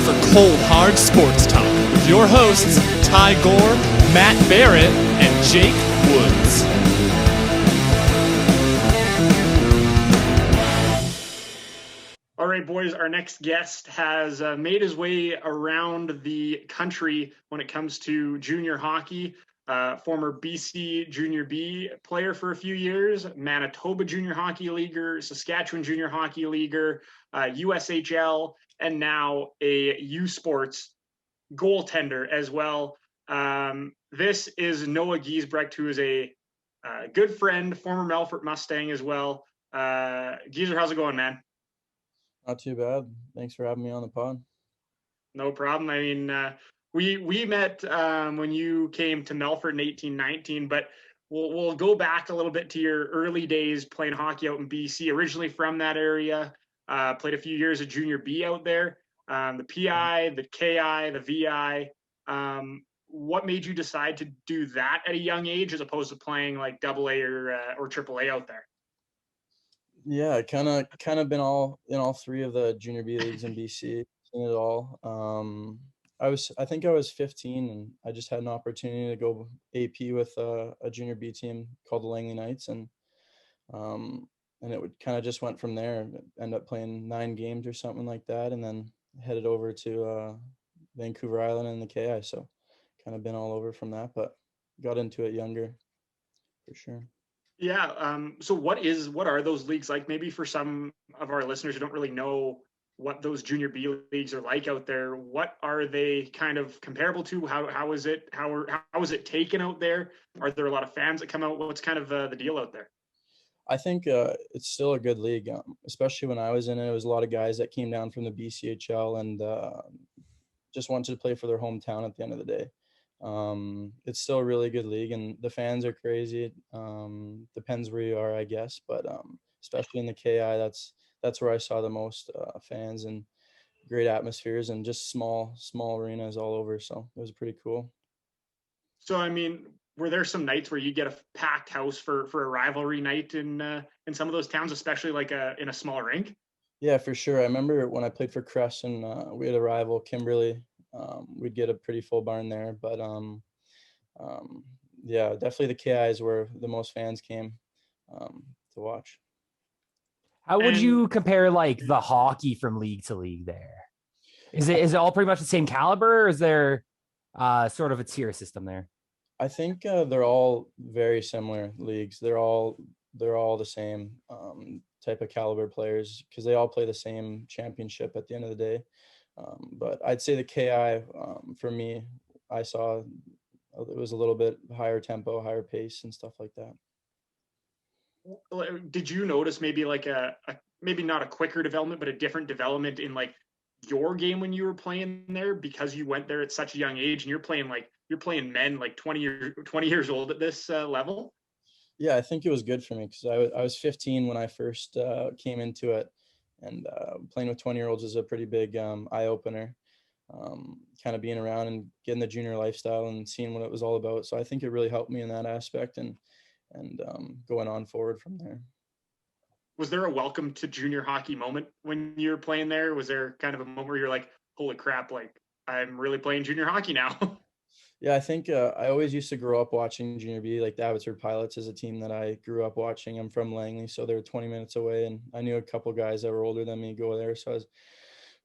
for cold, hard sports talk with your hosts, Ty Gore, Matt Barrett, and Jake Woods. All right, boys, our next guest has made his way around the country when it comes to junior hockey. Former BC Junior B player for a few years, Manitoba Junior Hockey Leaguer, Saskatchewan Junior Hockey Leaguer, USHL, and now a U Sports goaltender as well. This is Noah Giesbrecht, who is a good friend, former Melfort Mustang as well. Geezer, how's it going, man? Not too bad. Thanks for having me on the pod. No problem. I mean, we met when you came to Melfort in 1819, but we'll go back a little bit to your early days playing hockey out in BC. Originally from that area, played a few years of junior B out there. The PI, the KI, the VI. What made you decide to do that at a young age as opposed to playing like AA or AAA out there? Yeah, I kind of been all in all three of the junior B leagues in BC, seen it all. I think I was 15 and I just had an opportunity to go AP with a junior B team called the Langley Knights, and it would kind of just went from there. End up playing 9 games or something like that, and then headed over to Vancouver Island and the KI. So kind of been all over from that, but got into it younger for sure. Yeah. So what are those leagues like? Maybe for some of our listeners who don't really know what those junior B leagues are like out there, what are they kind of comparable to? How is it taken out there? Are there a lot of fans that come out? What's kind of the deal out there? I think it's still a good league, especially when I was in it. It was a lot of guys that came down from the BCHL and just wanted to play for their hometown at the end of the day. It's still a really good league, and the fans are crazy. Depends where you are, I guess, but especially in the KI, that's where I saw the most fans and great atmospheres and just small arenas all over. So it was pretty cool. So I mean, were there some nights where you get a packed house for a rivalry night in some of those towns, especially like in a small rink? Yeah, for sure. I remember when I played for Crescent, we had a rival, Kimberly. We'd get a pretty full barn there, but yeah, definitely the KIs where the most fans came to watch. How would you compare like the hockey from league to league there? Is it all pretty much the same caliber, or is there sort of a tier system there? I think they're all very similar leagues. They're all the same type of caliber players because they all play the same championship at the end of the day. But I'd say the KI, for me, I saw it was a little bit higher tempo, higher pace and stuff like that. Did you notice maybe like maybe not a quicker development, but a different development in like your game when you were playing there, because you went there at such a young age and you're playing men like 20 years old at this level? Yeah, I think it was good for me because I was 15 when I first came into it, and playing with 20-year-olds is a pretty big eye opener. Kind of being around and getting the junior lifestyle and seeing what it was all about. So I think it really helped me in that aspect and going on forward from there. Was there a welcome to junior hockey moment when you were playing there? Was there kind of a moment where you're like, holy crap, like I'm really playing junior hockey now? Yeah, I think I always used to grow up watching junior B. Like the Abbotsford Pilots is a team that I grew up watching. I'm from Langley, so they were 20 minutes away, and I knew a couple guys that were older than me go there. So I was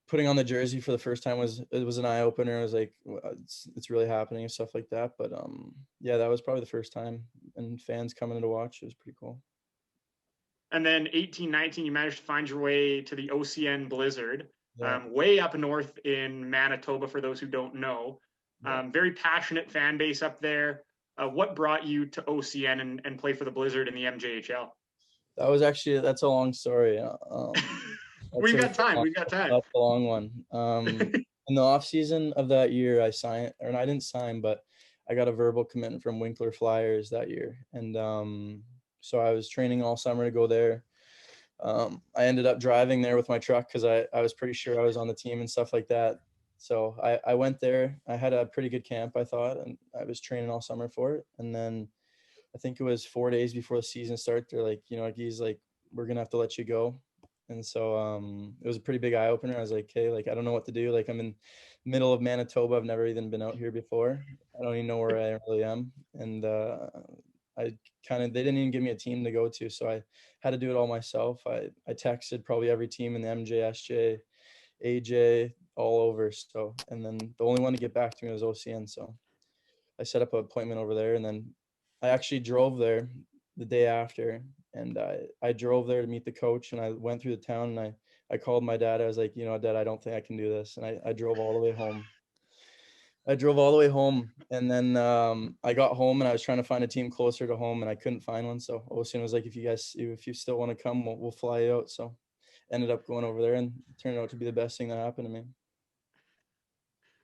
putting on the jersey for the first time was an eye opener. I was like, it's really happening and stuff like that. But yeah, that was probably the first time, and fans coming in to watch. It was pretty cool. And then 18-19, you managed to find your way to the OCN Blizzard, Yeah. way up north in Manitoba, for those who don't know. Very passionate fan base up there. What brought you to OCN and play for the Blizzard in the MJHL? That's a long story. We've got time. That's a long one. In the off season of that year, I didn't sign, but I got a verbal commitment from Winkler Flyers that year. And so I was training all summer to go there. I ended up driving there with my truck because I was pretty sure I was on the team and stuff like that. So I went there. I had a pretty good camp, I thought, and I was training all summer for it. And then I think it was 4 days before the season started, they're like, he's like, we're going to have to let you go. And so it was a pretty big eye opener. I was like, hey, like I don't know what to do. Like I'm in the middle of Manitoba. I've never even been out here before. I don't even know where I really am. And they didn't even give me a team to go to, so I had to do it all myself. I texted probably every team in the MJHL, AJ, all over. So, and then the only one to get back to me was OCN. So I set up an appointment over there, and then I actually drove there the day after, and I drove there to meet the coach, and I went through the town, and I called my dad. I was like, Dad, I don't think I can do this. And I drove all the way home. And then I got home, and I was trying to find a team closer to home, and I couldn't find one. So OCN was like, if you still want to come, we'll fly you out. So ended up going over there, and it turned out to be the best thing that happened to me.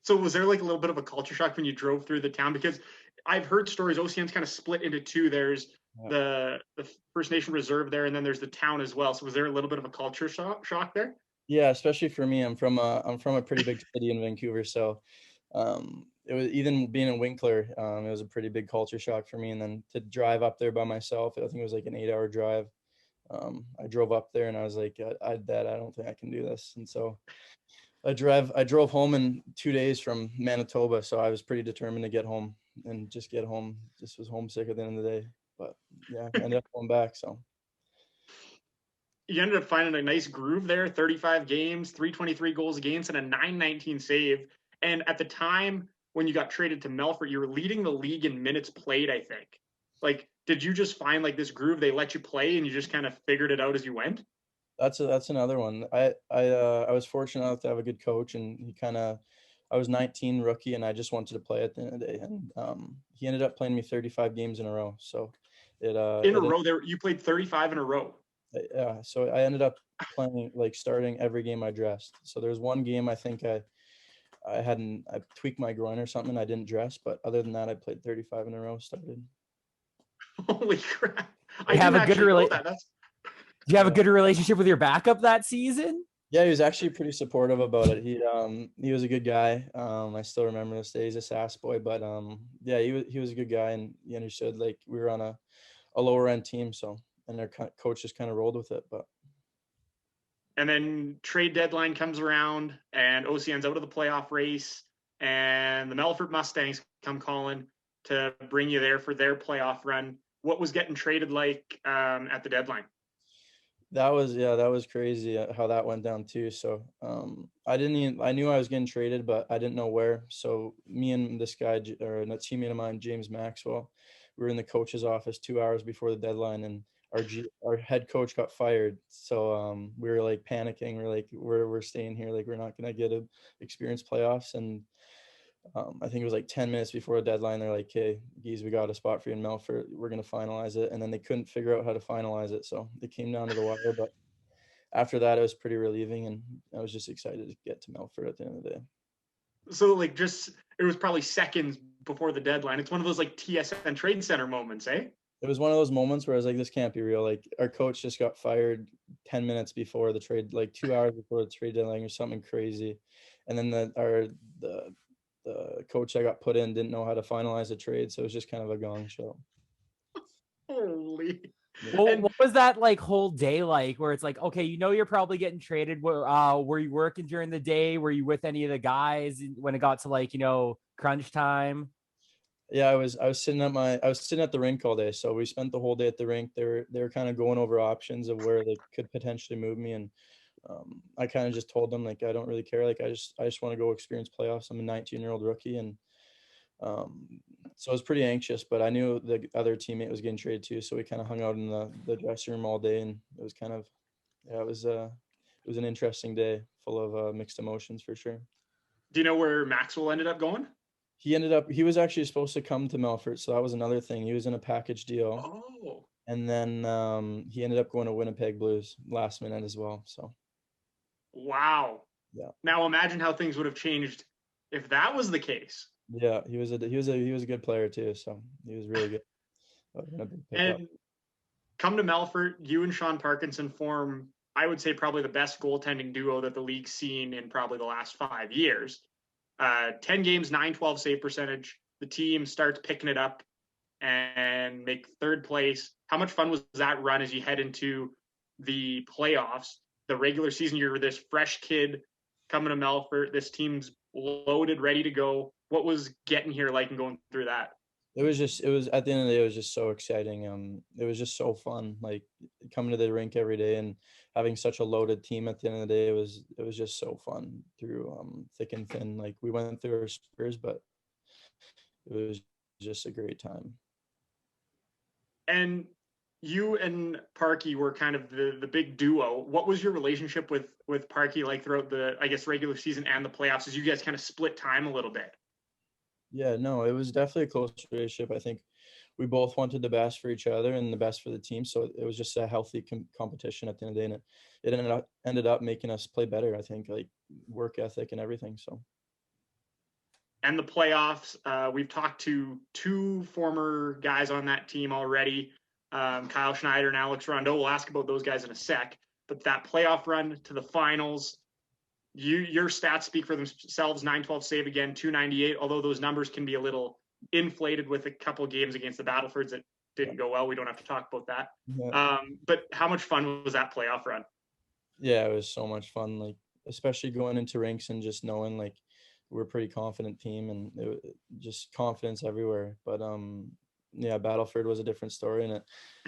So was there like a little bit of a culture shock when you drove through the town? Because I've heard stories, OCN's kind of split into two. There's the First Nation Reserve there, and then there's the town as well. So was there a little bit of a culture shock there? Yeah, especially for me. I'm from a pretty big city in Vancouver, so it was, even being in Winkler, it was a pretty big culture shock for me. And then to drive up there by myself, I think it was like an 8-hour drive. I drove up there, and I was like, I don't think I can do this. And so I drove home in 2 days from Manitoba, so I was pretty determined to get home and just get home. Just was homesick at the end of the day, but yeah, I ended up going back. So You ended up finding a nice groove there, 35 games, 323 goals against, and a 919 save. And at the time when you got traded to Melfort, you were leading the league in minutes played, I think. Like, did you just find like this groove, they let you play, and you just kind of figured it out as you went? that's another one. I was fortunate enough to have a good coach, and I was 19, rookie, and I just wanted to play at the end of the day. And he ended up playing me 35 games in a row. So in a row there, you played 35 in a row. Yeah, so I ended up playing, like, starting every game I dressed. So there's one game I think I tweaked my groin or something. I didn't dress, but other than that, I played 35 in a row. Started. Holy crap! You have a good Do you have a good relationship with your backup that season? Yeah, he was actually pretty supportive about it. He was a good guy. I still remember this day. He's a sass boy, but yeah, he was a good guy, and he understood, like, we were on a lower end team, so, and their coach just kind of rolled with it. But and then trade deadline comes around, and OCN's out of the playoff race, and the Melfort Mustangs come calling to bring you there for their playoff run. What was getting traded like at the deadline? that was crazy how that went down too. So I knew I was getting traded, but I didn't know where. So me and this guy, or a teammate of mine, James Maxwell, we were in the coach's office 2 hours before the deadline, and our head coach got fired. So we were like panicking. We're like, we're staying here. Like, we're not gonna get a experience playoffs. And I think it was like 10 minutes before the deadline, they're like, "Hey, Gies, we got a spot for you in Melfort. We're going to finalize it." And then they couldn't figure out how to finalize it. So it came down to the wire. But after that, it was pretty relieving. And I was just excited to get to Melfort at the end of the day. So, like, it was probably seconds before the deadline. It's one of those, like, TSN Trade Center moments, eh? It was one of those moments where I was like, this can't be real. Like, our coach just got fired 10 minutes before the trade, like 2 hours before the trade deadline, or something crazy. And then the coach that got put in didn't know how to finalize the trade, so it was just kind of a gong show. Holy. Well, what was that like whole day like, where it's like, okay, you're probably getting traded? Were you working during the day? Were you with any of the guys when it got to, like, crunch time? Yeah, I was sitting at the rink all day. So we spent the whole day at the rink. They were kind of going over options of where they could potentially move me, and I kind of just told them, like, I don't really care. Like, I just want to go experience playoffs. I'm a 19-year-old rookie, and so I was pretty anxious. But I knew the other teammate was getting traded too, so we kind of hung out in the dressing room all day, and it was kind of, yeah, it was an interesting day, full of mixed emotions for sure. Do you know where Maxwell ended up going? He was actually supposed to come to Melfort, so that was another thing. He was in a package deal. Oh. And then he ended up going to Winnipeg Blues last minute as well. So. Wow. Yeah. Now imagine how things would have changed if that was the case. Yeah, he was a good player too. So he was really good. And come to Melfort, you and Sean Parkinson form, I would say, probably the best goaltending duo that the league's seen in probably the last 5 years. 10 games, 912 save percentage. The team starts picking it up and make third place. How much fun was that run as you head into the playoffs? the regular season. You're this fresh kid coming to Melfort. This team's loaded, ready to go. What was getting here like and going through that? It was at the end of the day, it was just so exciting. It was just so fun, like coming to the rink every day and having such a loaded team at the end of the day. It was just so fun through thick and thin. Like we went through our spurs, but it was just a great time. And you and Parky were kind of the big duo. What was your relationship with Parky like throughout the, I guess, regular season and the playoffs, as you guys kind of split time a little bit? Yeah, no, it was definitely a close relationship. I think we both wanted the best for each other and the best for the team. So it was just a healthy competition at the end of the day, and it ended up making us play better. I think, like work ethic and everything. So. And the playoffs, we've talked to two former guys on that team already, Kyle Schneider and Alex Rondeau. We'll ask about those guys in a sec. But that playoff run to the finals, your stats speak for themselves. 912 save again, 298. Although those numbers can be a little inflated with a couple games against the Battlefords that didn't go well. We don't have to talk about that. Yeah. But how much fun was that playoff run? Yeah, it was so much fun. Like especially going into rinks and just knowing like we're a pretty confident team and just confidence everywhere. But yeah, Battleford was a different story, and it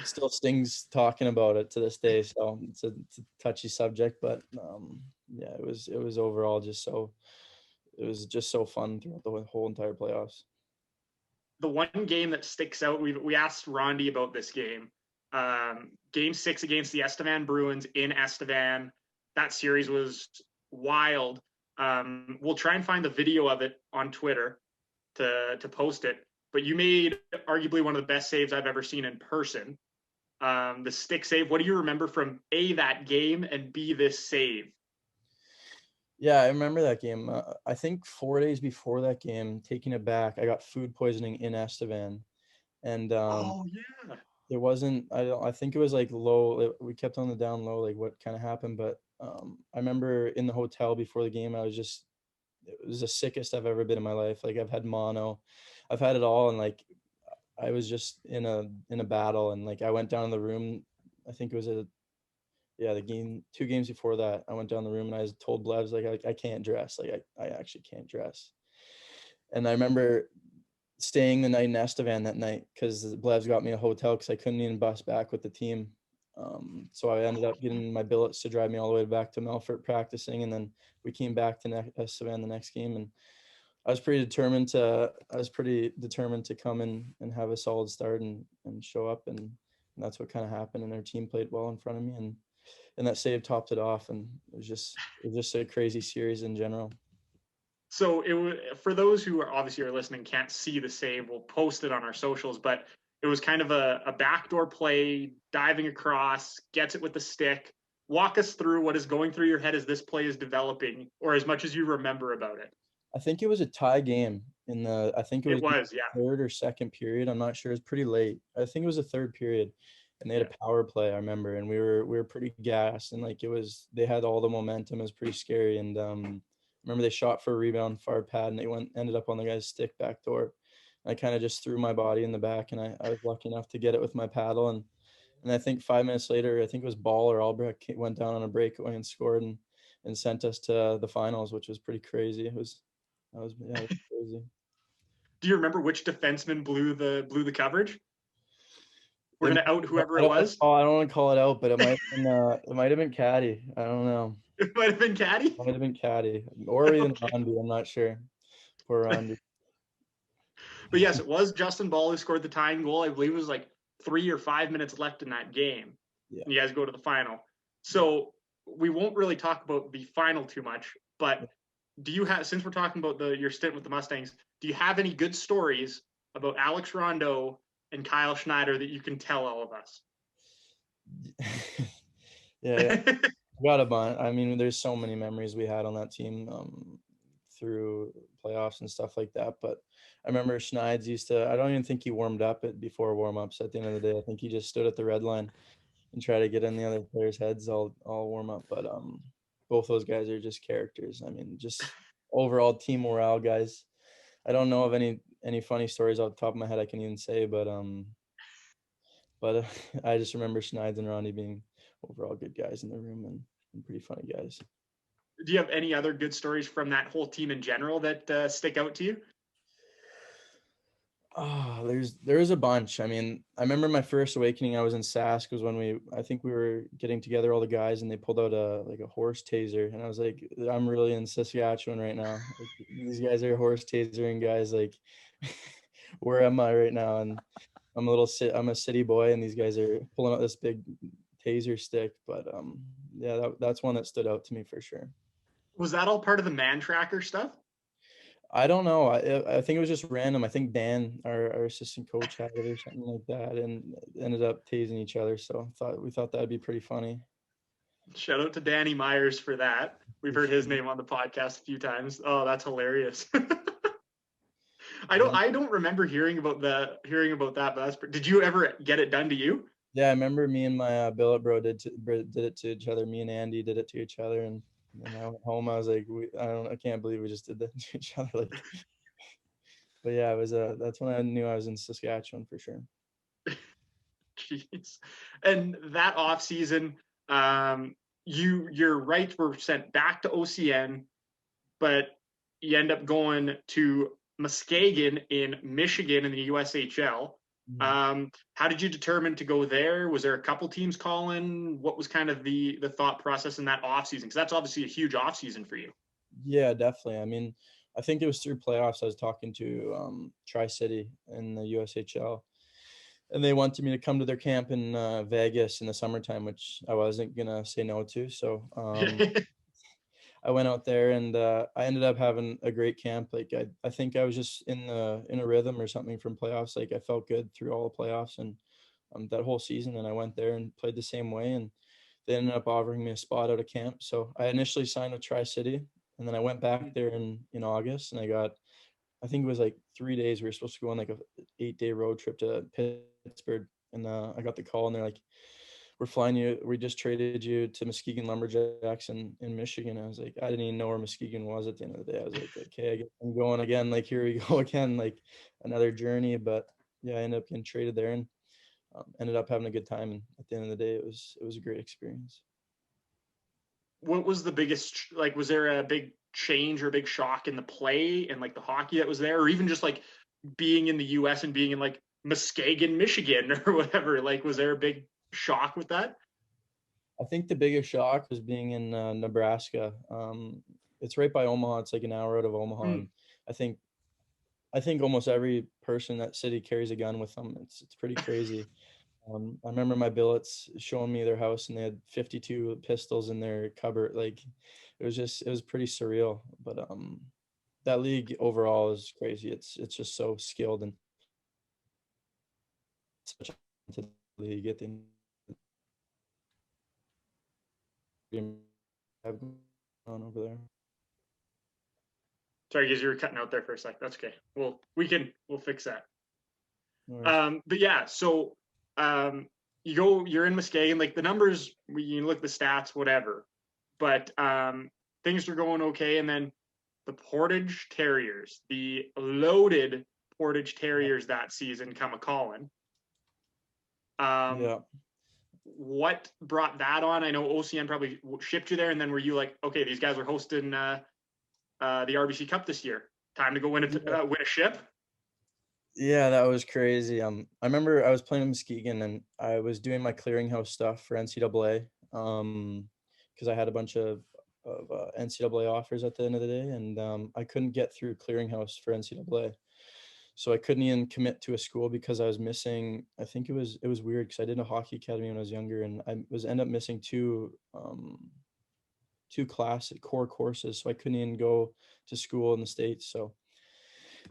still stings talking about it to this day. So it's a touchy subject, but yeah, it was overall just so it was just so fun throughout the whole entire playoffs. The one game that sticks out, we asked Rondi about this game. Game 6 against the Estevan Bruins in Estevan. That series was wild. We'll try and find the video of it on Twitter to post it. But you made arguably one of the best saves I've ever seen in person. The stick save. What do you remember from A, that game, and B, this save? Yeah, I remember that game. I think 4 days before that game, taking it back, I got food poisoning in Estevan, and Oh yeah, it wasn't. I think it was like low. We kept on the down low, like what kind of happened. But I remember in the hotel before the game, it was the sickest I've ever been in my life. Like I've had mono, I've had it all, and like I was just in a battle, and like I went down in the room. I think it was the game 2 games before that. I went down the room and I told Blevs like I can't dress. Like I actually can't dress. And I remember staying the night in Estevan that night because Blevs got me a hotel because I couldn't even bus back with the team. So I ended up getting my billets to drive me all the way back to Melfort practicing, and then we came back to Estevan the next game, and I was pretty determined to come in and have a solid start and show up, and that's what kind of happened. And our team played well in front of me, and that save topped it off, and it was just a crazy series in general. So it was, for those who are obviously listening, can't see the save, we'll post it on our socials, but it was kind of a backdoor play, diving across, gets it with the stick. Walk us through what is going through your head as this play is developing, or as much as you remember about it. I think it was a tie game I think it was yeah. third or second period. I'm not sure. It was pretty late. I think it was the third period, and they had a power play. I remember, and we were pretty gassed, and like they had all the momentum. It was pretty scary, and remember they shot for a rebound far pad, and they ended up on the guy's stick back door. I kind of just threw my body in the back, and I was lucky enough to get it with my paddle, and I think 5 minutes later, I think it was Ball or Albrecht went down on a breakaway and scored and sent us to the finals, which was pretty crazy. It was crazy. Do you remember which defenseman blew the coverage? We're gonna out whoever it was. I don't want to call it out, but it might have been Caddy. I don't know. It might have been Caddy. It might have been Caddy or even Rondi. I'm not sure. Poor Rondi. But yes, it was Justin Ball who scored the tying goal. I believe it was like 3 or 5 minutes left in that game. Yeah. And you guys go to the final. So we won't really talk about the final too much, but do you have, since we're talking about your stint with the Mustangs, do you have any good stories about Alex Rondeau and Kyle Schneider that you can tell all of us? Yeah. Got a bunch. I mean, there's so many memories we had on that team through playoffs and stuff like that. But I remember Schneids I don't even think he warmed up before warm-ups at the end of the day. I think he just stood at the red line and tried to get in the other players' heads all warm up. But both those guys are just characters. I mean, just overall team morale guys. I don't know of any funny stories off the top of my head I can even say, but I just remember Schneids and Ronnie being overall good guys in the room, and pretty funny guys. Do you have any other good stories from that whole team in general that stick out to you? Oh, there's a bunch. I mean, I remember my first awakening. I was in Sask was when I think we were getting together all the guys, and they pulled out a horse taser, and I was like, I'm really in Saskatchewan right now. Like, these guys are horse tasering guys. Like, where am I right now? And I'm a city boy, and these guys are pulling out this big taser stick. But yeah, that's one that stood out to me for sure. Was that all part of the man tracker stuff? I don't know. I think it was just random. I think Dan, our assistant coach, had it or something like that, and ended up tasing each other. So we thought that'd be pretty funny. Shout out to Danny Myers for that. We've heard his name on the podcast a few times. Oh, that's hilarious. I don't remember hearing about that, but did you ever get it done to you? Yeah, I remember me and my billet bro did it to each other. Me and Andy did it to each other, and I went home. I was like, I can't believe we just did that to each other. Like, but yeah, it was that's when I knew I was in Saskatchewan for sure. Jeez. And that off season, your rights were sent back to OCN, but you end up going to Muskegon in Michigan in the USHL. How did you determine to go there? Was there a couple teams calling? What was kind of the thought process in that offseason? Because that's obviously a huge offseason for you. Yeah, definitely. I mean, I think it was through playoffs. I was talking to Tri-City in the USHL, and they wanted me to come to their camp in Vegas in the summertime, which I wasn't gonna say no to. So I went out there, and I ended up having a great camp. Like I think I was just in a rhythm or something from playoffs. Like I felt good through all the playoffs and that whole season. And I went there and played the same way. And they ended up offering me a spot out of camp. So I initially signed with Tri-City, and then I went back there in August, and I think it was like 3 days. We were supposed to go on like a 8-day road trip to Pittsburgh, and I got the call, and they're like, we're flying you. We just traded you to Muskegon Lumberjacks in Michigan. I was like, I didn't even know where Muskegon was at the end of the day. I was like, okay, I guess I'm going again. Like, here we go again, like another journey. But yeah, I ended up getting traded there, and ended up having a good time. And at the end of the day, it was a great experience. What was the biggest, like, was there a big change or a big shock in the play and like the hockey that was there, or even just like being in the US and being in like Muskegon, Michigan or whatever? Like, was there a big shock with that? I think the biggest shock was being in Nebraska. It's right by Omaha. It's like an hour out of Omaha. And I think almost every person in that city carries a gun with them. It's pretty crazy. I remember my billets showing me their house, and they had 52 pistols in their cupboard. Like, it was pretty surreal. But that league overall is crazy. It's just so skilled and such a league at the have on over there. Sorry, because you were cutting out there for a sec. That's okay. We'll fix that. No but yeah, so you're in Muskegon, like the numbers, you look at the stats, whatever, but things are going okay. And then the Portage Terriers, the loaded Portage Terriers that season come a-calling. Yeah. What brought that on? I know OCN probably shipped you there, and then were you like, okay, these guys are hosting the RBC Cup this year, time to go win a ship? Yeah, that was crazy. I remember I was playing in Muskegon, and I was doing my clearinghouse stuff for NCAA, because I had a bunch of NCAA offers at the end of the day, and I couldn't get through clearinghouse for NCAA. So I couldn't even commit to a school because I was missing, I think it was weird because I did a hockey academy when I was younger, and I ended up missing two classic core courses. So I couldn't even go to school in the States. So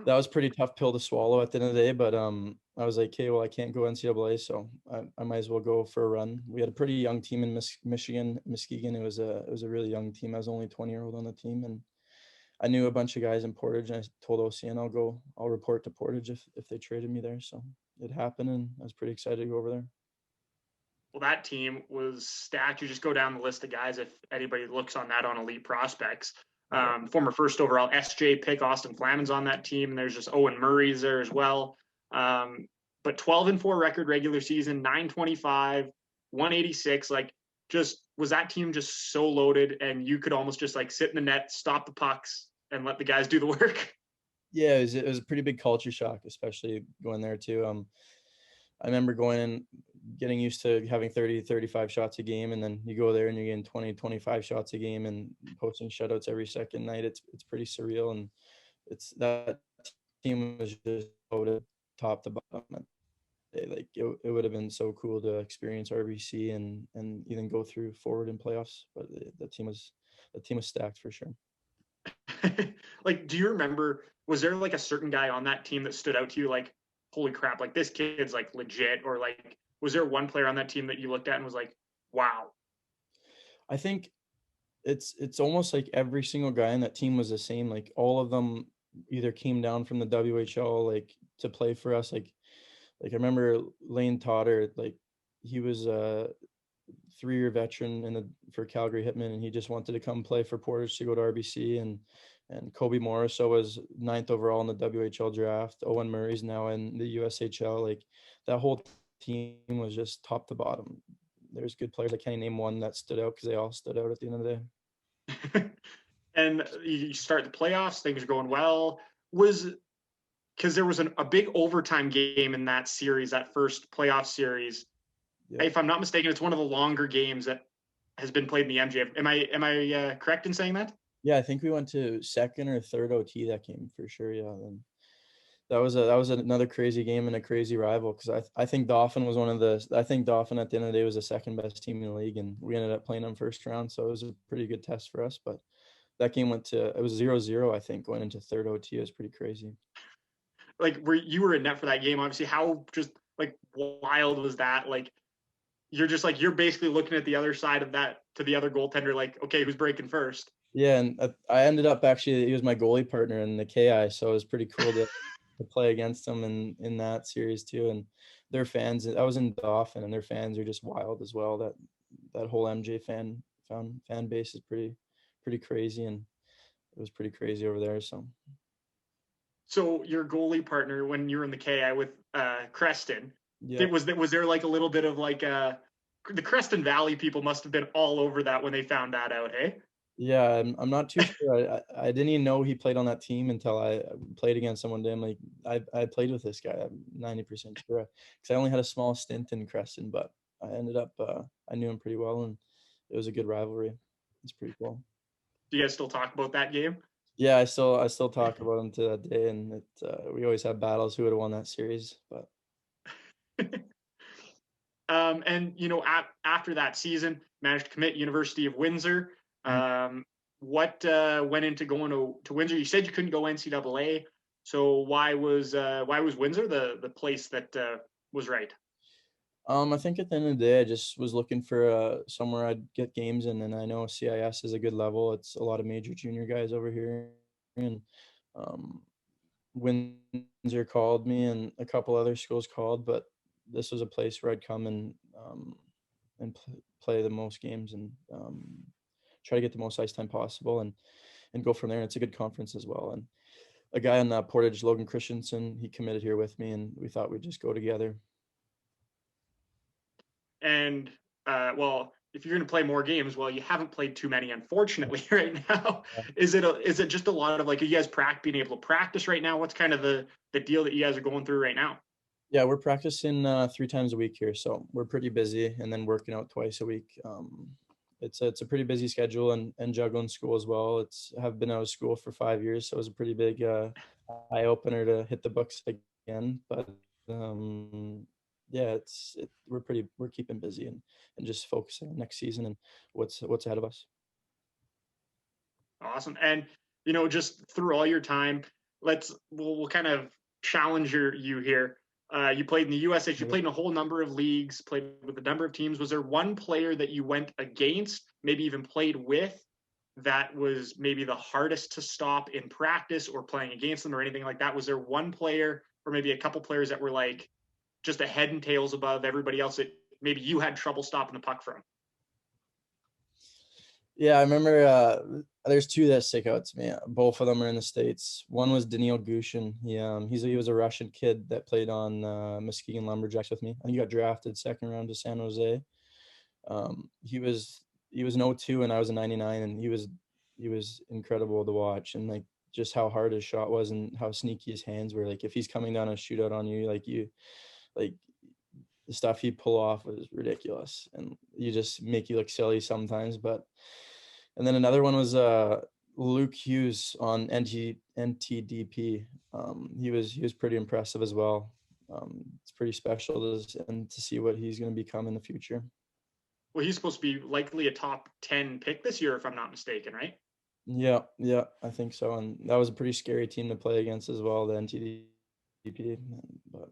that was a pretty tough pill to swallow at the end of the day. But I was like, okay, well, I can't go NCAA, so I might as well go for a run. We had a pretty young team in Muskegon. It was a really young team. I was only 20-year-old on the team, and I knew a bunch of guys in Portage, and I told OCN I'll report to Portage if they traded me there. So it happened, and I was pretty excited to go over there. Well, that team was stacked. You just go down the list of guys if anybody looks on that on Elite Prospects. Former first overall SJ pick Austin Flaman's on that team, and there's just Owen Murray's there as well. But 12-4 record regular season, 925, 186, like just was that team just so loaded and you could almost just like sit in the net, stop the pucks, and let the guys do the work? Yeah, it was a pretty big culture shock, especially going there too. I remember going in, getting used to having 30, 35 shots a game, and then you go there and you're getting 20, 25 shots a game and posting shutouts every second night. It's pretty surreal, and it's that team was just loaded top to bottom. Like it would have been so cool to experience RBC and even go through forward in playoffs. But the team was stacked for sure. Like, do you remember, was there like a certain guy on that team that stood out to you like, holy crap, like this kid's like legit? Or like, was there one player on that team that you looked at and was like, wow? I think it's almost like every single guy in that team was the same. Like all of them either came down from the WHL like to play for us. Like I remember Lane Totter, like he was a 3-year veteran for Calgary Hitmen, and he just wanted to come play for Portage to go to RBC. And Kobe Morriso was 9th overall in the WHL draft. Owen Murray's now in the USHL. Like that whole team was just top to bottom. There's good players. I can't name one that stood out because they all stood out at the end of the day. And you start the playoffs, things are going well. Because there was a big overtime game in that series, that first playoff series. Yeah. If I'm not mistaken, it's one of the longer games that has been played in the MJHL. Am I correct in saying that? Yeah, I think we went to second or third OT that game for sure. Yeah, and that was another crazy game and a crazy rival, because I think Dauphin was I think Dauphin at the end of the day was the second best team in the league, and we ended up playing them first round, so it was a pretty good test for us. But that game it was 0-0, I think, going into third OT. It was pretty crazy. Like, you were in net for that game, obviously. How just like wild was that? Like, you're basically looking at the other side of that to the other goaltender, like, okay, who's breaking first? Yeah, and I ended up actually, he was my goalie partner in the KI, so it was pretty cool to play against him in that series too. And their fans, I was in Dauphin, and their fans are just wild as well. That whole MJ fan base is pretty crazy, and it was pretty crazy over there. So your goalie partner when you were in the KI with Creston, yeah, was there like a little bit of like the Creston Valley people must have been all over that when they found that out, hey? Yeah, I'm not too sure. I didn't even know he played on that team until I played against someone. I'm like, I played with this guy. I'm 90% sure, because I only had a small stint in Creston, but I ended up I knew him pretty well, and it was a good rivalry. It's pretty cool. Do you guys still talk about that game? Yeah, I still talk about him to that day, and we always have battles who would have won that series, but. And after that season, managed to commit University of Windsor. What went into going to Windsor? You said you couldn't go NCAA, so why was Windsor the place that was right? I think at the end of the day, I just was looking for somewhere I'd get games in, and I know CIS is a good level. It's a lot of major junior guys over here, and Windsor called me, and a couple other schools called, but this was a place where I'd come and play the most games and try to get the most ice time possible, and go from there. And it's a good conference as well. And a guy on Portage, Logan Christensen, he committed here with me, and we thought we'd just go together. And well, if you're going to play more games, well, you haven't played too many, unfortunately, right now. Is it just a lot of like, are you guys being able to practice right now? What's kind of the deal that you guys are going through right now? Yeah, we're practicing 3 times a week here, so we're pretty busy, and then working out twice a week. It's a pretty busy schedule, and juggling school as well. Have been out of school for 5 years, so it was a pretty big eye opener to hit the books again. But yeah, we're keeping busy and just focusing on next season and what's ahead of us. Awesome. And just through all your time, we'll kind of challenge you here. You played in the USHL, you played in a whole number of leagues, played with a number of teams. Was there one player that you went against, maybe even played with, that was maybe the hardest to stop in practice or playing against them or anything like that? Was there one player or maybe a couple players that were like just a head and tails above everybody else that maybe you had trouble stopping the puck from? Yeah, I remember there's 2 that stick out to me. Both of them are in the States. One was Daniil Gushin. He was a Russian kid that played on Muskegon Lumberjacks with me. I think he got drafted second round to San Jose. was an 0-2 and I was a 99, and he was incredible to watch, and like just how hard his shot was and how sneaky his hands were. Like if he's coming down a shootout on you, like the stuff he pull off was ridiculous, and you just make you look silly sometimes. But and then another one was Luke Hughes on NTDP. He was pretty impressive as well. It's pretty special to see what he's going to become in the future. Well, he's supposed to be likely a top 10 pick this year, if I'm not mistaken, right? Yeah, I think so. And that was a pretty scary team to play against as well, the NTDP. But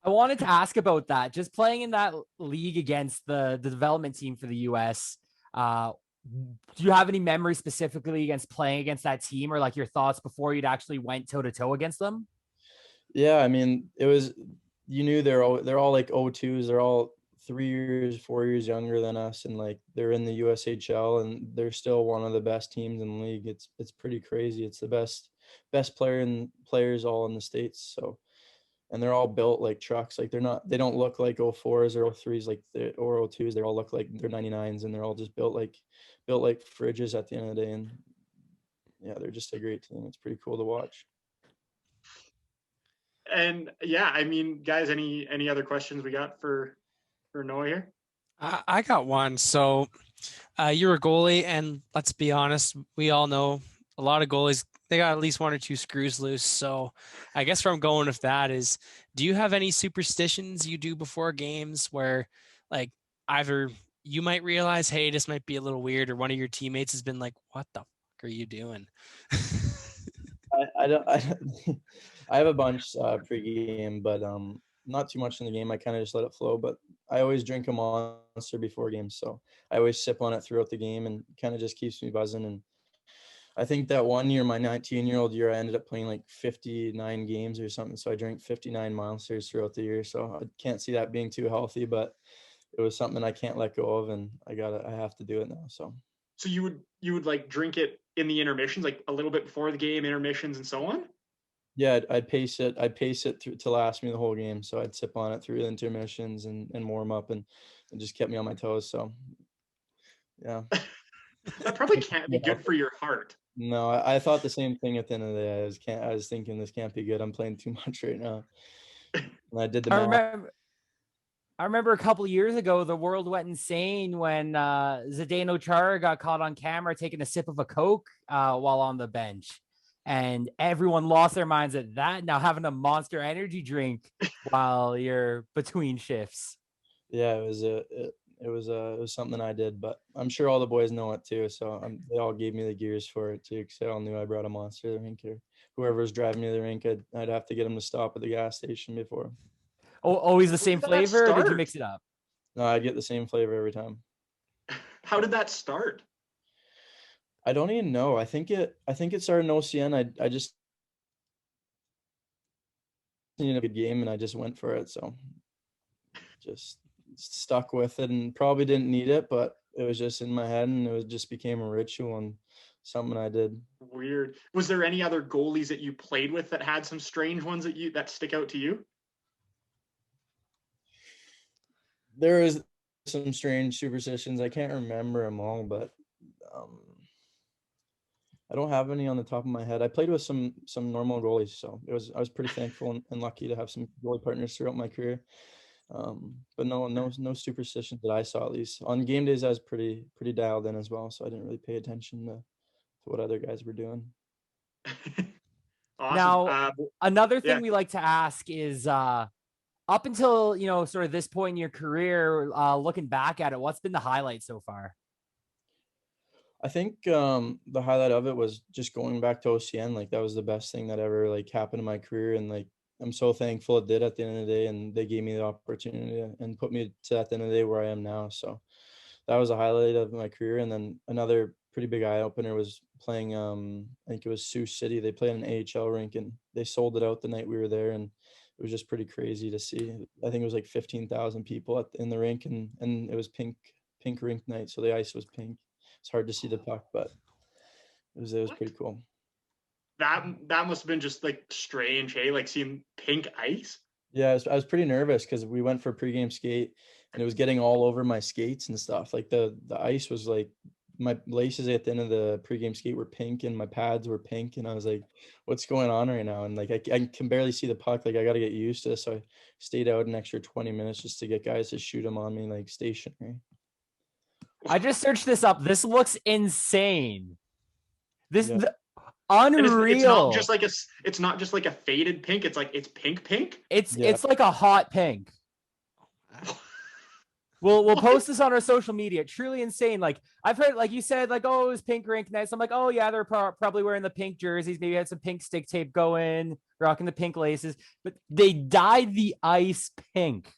I wanted to ask about that. Just playing in that league against the development team for the US. Do you have any memory specifically against playing against that team, or like your thoughts before you'd actually went toe to toe against them? yeah, I mean, it was, you knew they're all like 0-2s. They're all 3 years, 4 years younger than us, and like they're in the USHL, and they're still one of the best teams in the league. It's pretty crazy. It's the best players all in the States. So, and they're all built like trucks. Like they don't look like 04s or 03s or 02s. They all look like they're 99s, and they're all just built like fridges at the end of the day. And yeah, they're just a great team. It's pretty cool to watch. And yeah, I mean, guys, any other questions we got for Noah here? I got one. So you're a goalie, and let's be honest, we all know a lot of goalies, they got at least one or two screws loose. So I guess where I'm going with that is, do you have any superstitions you do before games where like either you might realize, hey, this might be a little weird, or one of your teammates has been like, what the fuck are you doing? I don't I have a bunch pregame, but not too much in the game. I kind of just let it flow, but I always drink a Monster before games, so I always sip on it throughout the game, and kind of just keeps me buzzing. And I think that one year, my 19-year-old year, I ended up playing like 59 games or something, so I drank 59 Monsters throughout the year. So I can't see that being too healthy, but it was something I can't let go of, and I have to do it now. So you would like drink it in the intermissions, like a little bit before the game, intermissions, and so on? yeah, I'd pace it through to last me the whole game. So I'd sip on it through the intermissions and warm up, and it just kept me on my toes. So yeah. That probably can't be good for your heart. No, I thought the same thing at the end of the day. I was thinking this can't be good. I'm playing too much right now. And I did the math. I remember a couple of years ago, the world went insane when Zdeno Chara got caught on camera taking a sip of a Coke while on the bench. And everyone lost their minds at that. Now having a Monster energy drink while you're between shifts. Yeah, it was something I did, but I'm sure all the boys know it too. So they all gave me the gears for it too, because they all knew I brought a Monster to the rink. Or whoever was driving me to the rink, I'd have to get them to stop at the gas station before. Oh, always the same flavor, or did you mix it up? No, I get the same flavor every time. How did that start? I don't even know. I think it started in OCN. I just needed a good game, and I just went for it. So just stuck with it, and probably didn't need it, but it was just in my head, and it just became a ritual and something I did. Weird. Was there any other goalies that you played with that had some strange ones that stick out to you? There is some strange superstitions. I can't remember them all, but I don't have any on the top of my head. I played with some normal goalies, so I was pretty thankful and lucky to have some goalie partners throughout my career. But no superstitions that I saw, at least. On game days, I was pretty dialed in as well, so I didn't really pay attention to what other guys were doing. Awesome. Now, another thing we like to ask is, up until, sort of this point in your career, looking back at it, what's been the highlight so far? I think the highlight of it was just going back to OCN. Like, that was the best thing that ever happened in my career, and I'm so thankful it did at the end of the day, and they gave me the opportunity and put me to at the end of the day where I am now. So that was a highlight of my career. And then another pretty big eye opener was playing, I think it was Sioux City. They played an AHL rink, and they sold it out the night we were there, and it was just pretty crazy to see. I think it was like 15,000 people in the rink, and it was pink rink night, so the ice was pink. It's hard to see the puck, but it was pretty cool. That must have been just strange, hey? Like seeing pink ice. Yeah, I was pretty nervous because we went for a pregame skate, and it was getting all over my skates and stuff. Like the ice was like, my laces at the end of the pregame skate were pink and my pads were pink, and I was like, what's going on right now? And like I can barely see the puck. Like I got to get used to this. So I stayed out an extra 20 minutes just to get guys to shoot them on me like stationary. I just searched this up. This looks insane. This Yeah. unreal. It's not just like a faded pink. It's pink. It's like a hot pink. We'll post this on our social media. Truly insane. Like I've heard, like you said, like, oh, it was pink rink nights. I'm like, oh yeah, they're probably wearing the pink jerseys. Maybe had some pink stick tape going, rocking the pink laces. But they dyed the ice pink.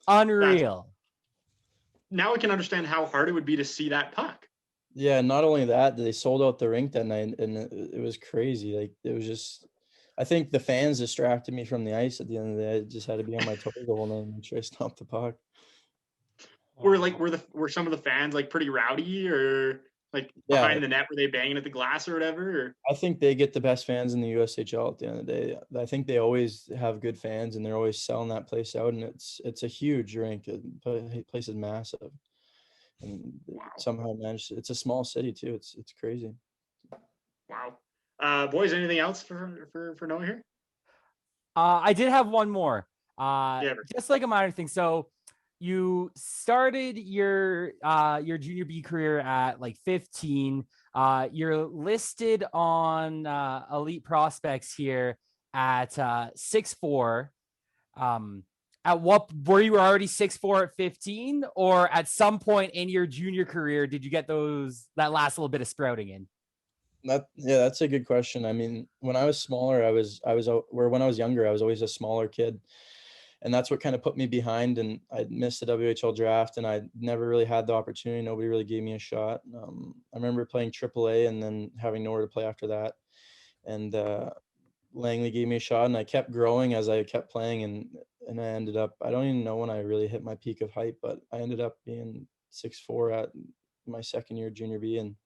Unreal. Now I can understand how hard it would be to see that puck. Yeah, not only that, they sold out the rink that night, and it was crazy. Like it was just, I think the fans distracted me from the ice at the end of the day. I just had to be on my toes the whole night and make sure I stopped the puck. Were some of the fans like pretty rowdy, or like behind the net? Were they banging at the glass or whatever? Or? I think they get the best fans in the USHL at the end of the day. I think they always have good fans, and they're always selling that place out. And it's a huge rink. The place is massive, and somehow managed. It's a small city too. It's crazy. Wow, boys, anything else for Noah here? I did have one more. Yeah, just like a minor thing. So you started your junior B career at like 15. You're listed on Elite Prospects here at 6'4". At what, were you already 6'4" at 15, or at some point in your junior career did you get that last little bit of sprouting in? That's a good question. I mean, when I was smaller, when I was younger, I was always a smaller kid. And that's what kind of put me behind, and I missed the WHL draft, and I never really had the opportunity. Nobody really gave me a shot. I remember playing AAA and then having nowhere to play after that. And Langley gave me a shot, and I kept growing as I kept playing, and I ended up, I don't even know when I really hit my peak of height, but I ended up being 6'4" at my second year junior B, and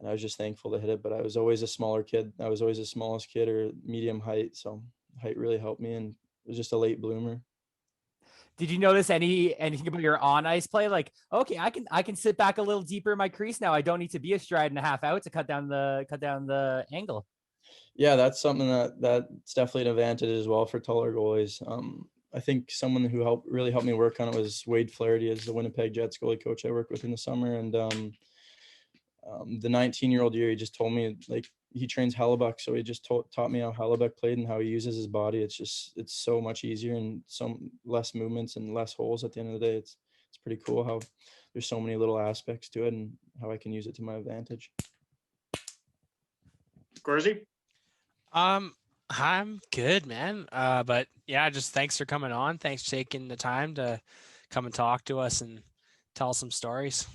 I was just thankful to hit it. But I was always a smaller kid. I was always the smallest kid, or medium height, so height really helped me, and was just a late bloomer. Did you notice anything about your on ice play? Like, okay, I can sit back a little deeper in my crease now. I don't need to be a stride and a half out to cut down the angle. Yeah, that's something that's definitely an advantage as well for taller goalies. I think someone who really helped me work on it was Wade Flaherty, as the Winnipeg Jets goalie coach I worked with in the summer. And the 19-year-old year, he just told me, like, he trains Hellebuck, so he just taught me how Hellebuck played and how he uses his body. It's so much easier and so less movements and less holes at the end of the day. It's pretty cool how there's so many little aspects to it and how I can use it to my advantage. Gorzy? I'm good, man. But yeah, just thanks for coming on. Thanks for taking the time to come and talk to us and tell some stories.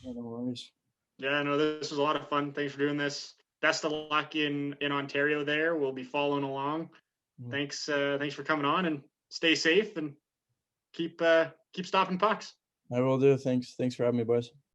Yeah, no worries. Yeah, no, this was a lot of fun. Thanks for doing this. Best of luck in Ontario there. We'll be following along. Thanks for coming on, and stay safe and keep stopping pucks. I will do. Thanks for having me, boys.